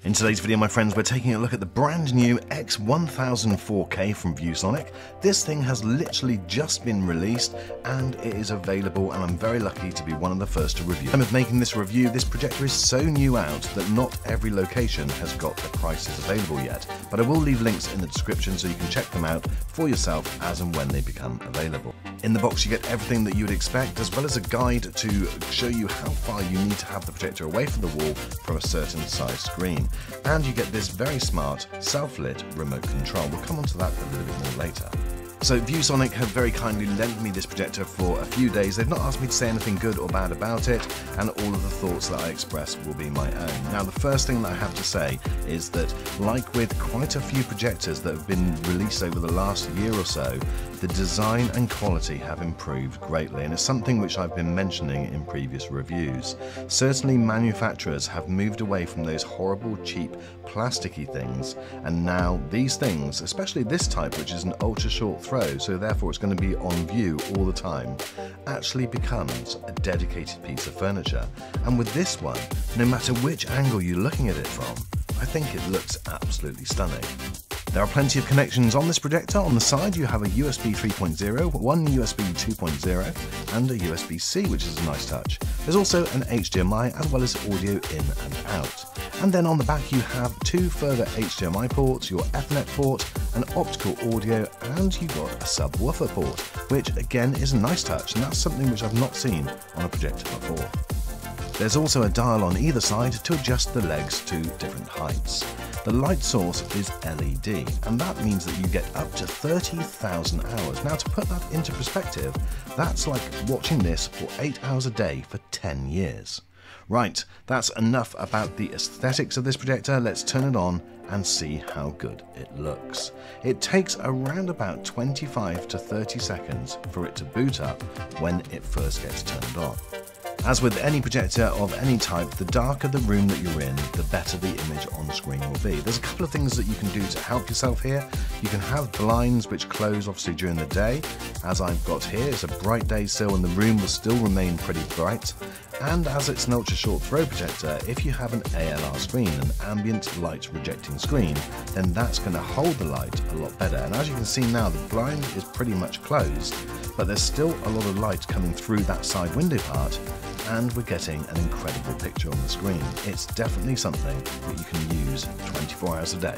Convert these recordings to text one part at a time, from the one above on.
In today's video, my friends, we're taking a look at the brand new X1000 4K from ViewSonic. This thing has literally just been released and it is available, and I'm very lucky to be one of the first to review. At making this review, this projector is so new out that not every location has got the prices available yet, but I will leave links in the description so you can check them out for yourself as and when they become available. In the box you get everything that you would expect, as well as a guide to show you how far you need to have the projector away from the wall from a certain size screen. And you get this very smart self-lit remote control. We'll come on to that a little bit more later. So ViewSonic have very kindly lent me this projector for a few days. They've not asked me to say anything good or bad about it, and all of the thoughts that I express will be my own. Now, the first thing that I have to say is that, like with quite a few projectors that have been released over the last year or so, the design and quality have improved greatly, and it's something which I've been mentioning in previous reviews. Certainly manufacturers have moved away from those horrible, cheap, plasticky things, and now these things, especially this type, which is an ultra short throw, so therefore it's going to be on view all the time, actually becomes a dedicated piece of furniture. And with this one, no matter which angle you're looking at it from, I think it looks absolutely stunning. There are plenty of connections on this projector. On the side you have a USB 3.0, one USB 2.0 and a USB-C, which is a nice touch. There's also an HDMI as well as audio in and out. And then on the back you have two further HDMI ports, your Ethernet port, an optical audio, and you've got a subwoofer port, which again is a nice touch, and that's something which I've not seen on a projector before. There's also a dial on either side to adjust the legs to different heights. The light source is LED, and that means that you get up to 30,000 hours. Now, to put that into perspective, that's like watching this for 8 hours a day for 10 years. Right, that's enough about the aesthetics of this projector. Let's turn it on and see how good it looks. It takes around about 25 to 30 seconds for it to boot up when it first gets turned on. As with any projector of any type, the darker the room that you're in, the better the image on screen will be. There's a couple of things that you can do to help yourself here. You can have blinds which close obviously during the day. As I've got here, it's a bright day still and the room will still remain pretty bright. And as it's an ultra short throw projector, if you have an ALR screen, an ambient light rejecting screen, then that's going to hold the light a lot better. And as you can see now, the blind is pretty much closed, but there's still a lot of light coming through that side window part, and we're getting an incredible picture on the screen. It's definitely something that you can use 24 hours a day.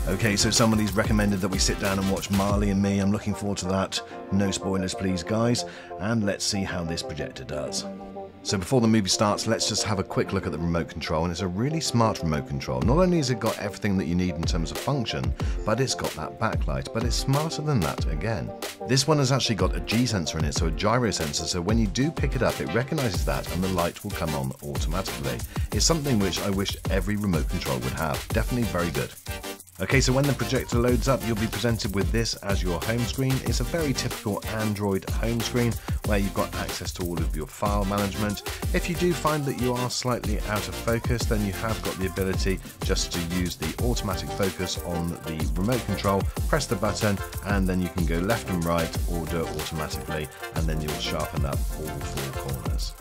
Okay, so somebody's recommended that we sit down and watch Marley and Me. I'm looking forward to that. No spoilers please guys, and let's see how this projector does. So before the movie starts, let's just have a quick look at the remote control, and it's a really smart remote control. Not only has it got everything that you need in terms of function, but it's got that backlight, but it's smarter than that again. This one has actually got a G sensor in it, so a gyro sensor, so when you do pick it up, it recognizes that and the light will come on automatically. It's something which I wish every remote control would have. Definitely very good. Okay, so when the projector loads up, you'll be presented with this as your home screen. It's a very typical Android home screen where you've got access to all of your file management. If you do find that you are slightly out of focus, then you have got the ability just to use the automatic focus on the remote control, press the button, and then you can go left and right or do it automatically, and then you'll sharpen up all four corners.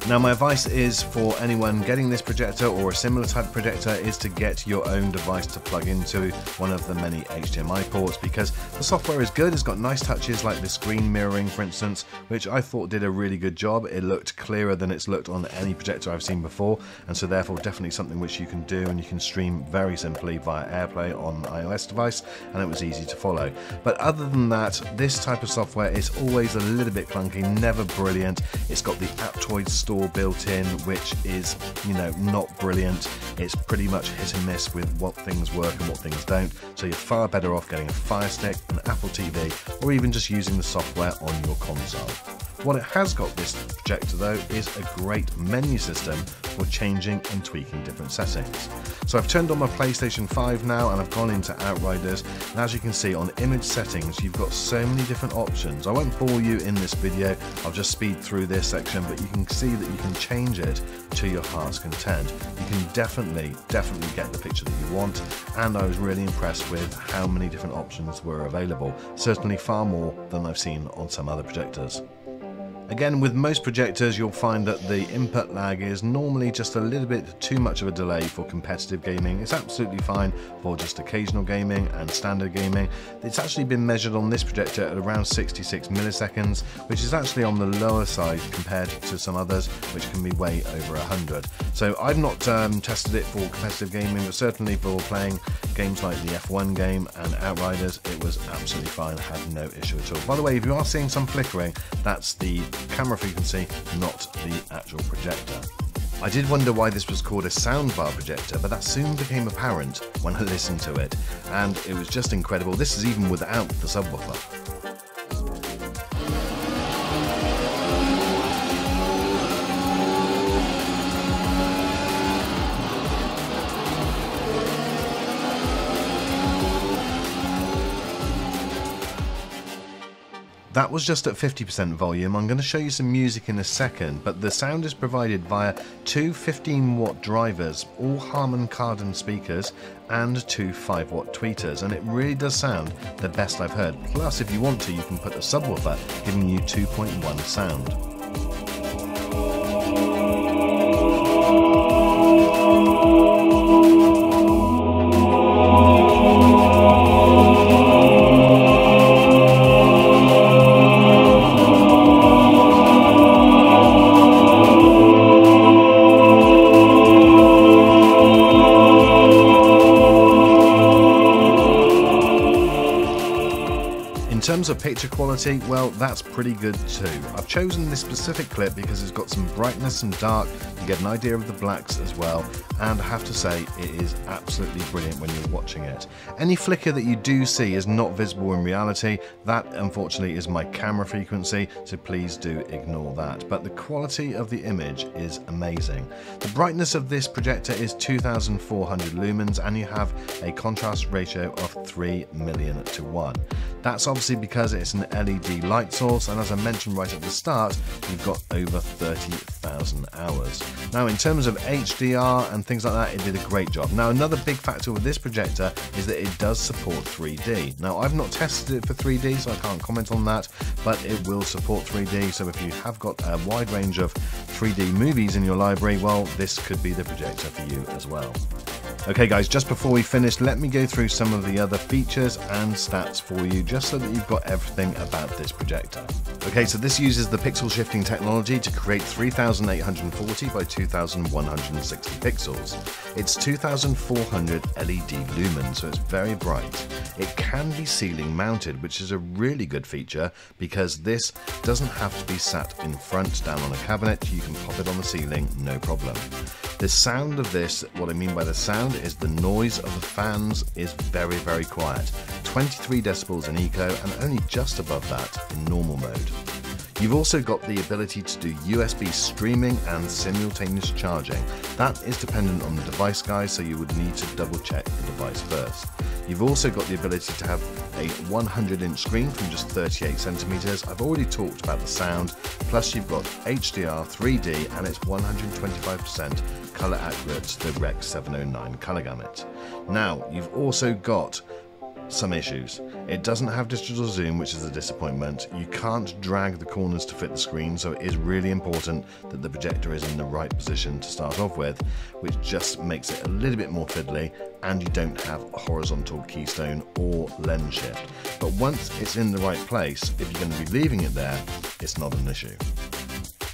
Now, my advice is for anyone getting this projector or a similar type of projector is to get your own device to plug into one of the many HDMI ports, because the software is good. It's got nice touches like the screen mirroring, for instance, which I thought did a really good job. It looked clearer than it's looked on any projector I've seen before, and so therefore definitely something which you can do, and you can stream very simply via AirPlay on an iOS device, and it was easy to follow. But other than that, this type of software is always a little bit clunky, never brilliant. It's got the Aptoide store built in, which is, you know, not brilliant. It's pretty much hit and miss with what things work and what things don't, so you're far better off getting a Fire Stick, an Apple TV, or even just using the software on your console. What it has got, this projector though, is a great menu system for changing and tweaking different settings. So I've turned on my PlayStation 5 now and I've gone into Outriders, and as you can see on image settings you've got so many different options. I won't bore you in this video, I'll just speed through this section, but you can see that you can change it to your heart's content. You can definitely get the picture that you want, and I was really impressed with how many different options were available, certainly far more than I've seen on some other projectors. Again, with most projectors, you'll find that the input lag is normally just a little bit too much of a delay for competitive gaming. It's absolutely fine for just occasional gaming and standard gaming. It's actually been measured on this projector at around 66 milliseconds, which is actually on the lower side compared to some others, which can be way over 100. So I've not tested it for competitive gaming, but certainly for playing games like the F1 game and Outriders, it was absolutely fine, had no issue at all. By the way, if you are seeing some flickering, that's the camera frequency, not the actual projector. I did wonder why this was called a soundbar projector, but that soon became apparent when I listened to it, and it was just incredible. This is even without the subwoofer. That was just at 50% volume. I'm going to show you some music in a second, but the sound is provided via two 15-watt drivers, all Harman Kardon speakers, and two 5-watt tweeters, and it really does sound the best I've heard. Plus, if you want to, you can put a subwoofer, giving you 2.1 sound. In terms of picture quality, well, that's pretty good too. I've chosen this specific clip because it's got some brightness and dark, you get an idea of the blacks as well, and I have to say it is absolutely brilliant when you're watching it. Any flicker that you do see is not visible in reality. That unfortunately is my camera frequency, so please do ignore that. But the quality of the image is amazing. The brightness of this projector is 2400 lumens, and you have a contrast ratio of 3 million to 1. That's obviously because it's an LED light source, and as I mentioned right at the start, you've got over 30,000 hours. Now, in terms of HDR and things like that, it did a great job. Now, another big factor with this projector is that it does support 3D. Now, I've not tested it for 3D, so I can't comment on that, but it will support 3D, so if you have got a wide range of 3D movies in your library, well, this could be the projector for you as well. Okay guys, just before we finish, let me go through some of the other features and stats for you, just so that you've got everything about this projector. Okay, so this uses the pixel shifting technology to create 3840 by 2160 pixels. It's 2400 LED lumens, so it's very bright. It can be ceiling mounted, which is a really good feature because this doesn't have to be sat in front down on a cabinet. You can pop it on the ceiling, no problem. The sound of this, what I mean by the sound is the noise of the fans is very, very quiet. 23 decibels in eco and only just above that in normal mode. You've also got the ability to do USB streaming and simultaneous charging. That is dependent on the device, guys, so you would need to double check the device first. You've also got the ability to have a 100-inch screen from just 38 centimeters. I've already talked about the sound, plus you've got HDR 3D and it's 125% color accurate to the Rec 709 color gamut. Now, you've also got some issues. It doesn't have digital zoom, which is a disappointment. You can't drag the corners to fit the screen, so it is really important that the projector is in the right position to start off with, which just makes it a little bit more fiddly, and you don't have a horizontal keystone or lens shift. But once it's in the right place, if you're going to be leaving it there, it's not an issue.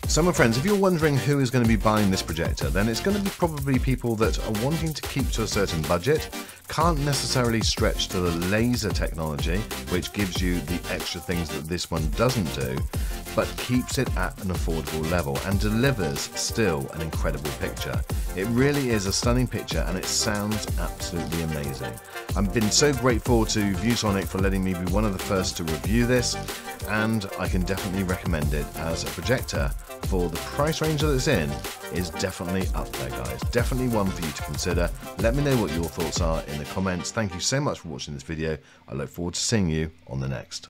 So my friends, if you're wondering who is going to be buying this projector, then it's going to be probably people that are wanting to keep to a certain budget, can't necessarily stretch to the laser technology, which gives you the extra things that this one doesn't do, but keeps it at an affordable level and delivers still an incredible picture. It really is a stunning picture and it sounds absolutely amazing. I've been so grateful to ViewSonic for letting me be one of the first to review this, and I can definitely recommend it as a projector. For the price range that it's in, is definitely up there, guys. Definitely one for you to consider. Let me know what your thoughts are in the comments. Thank you so much for watching this video. I look forward to seeing you on the next.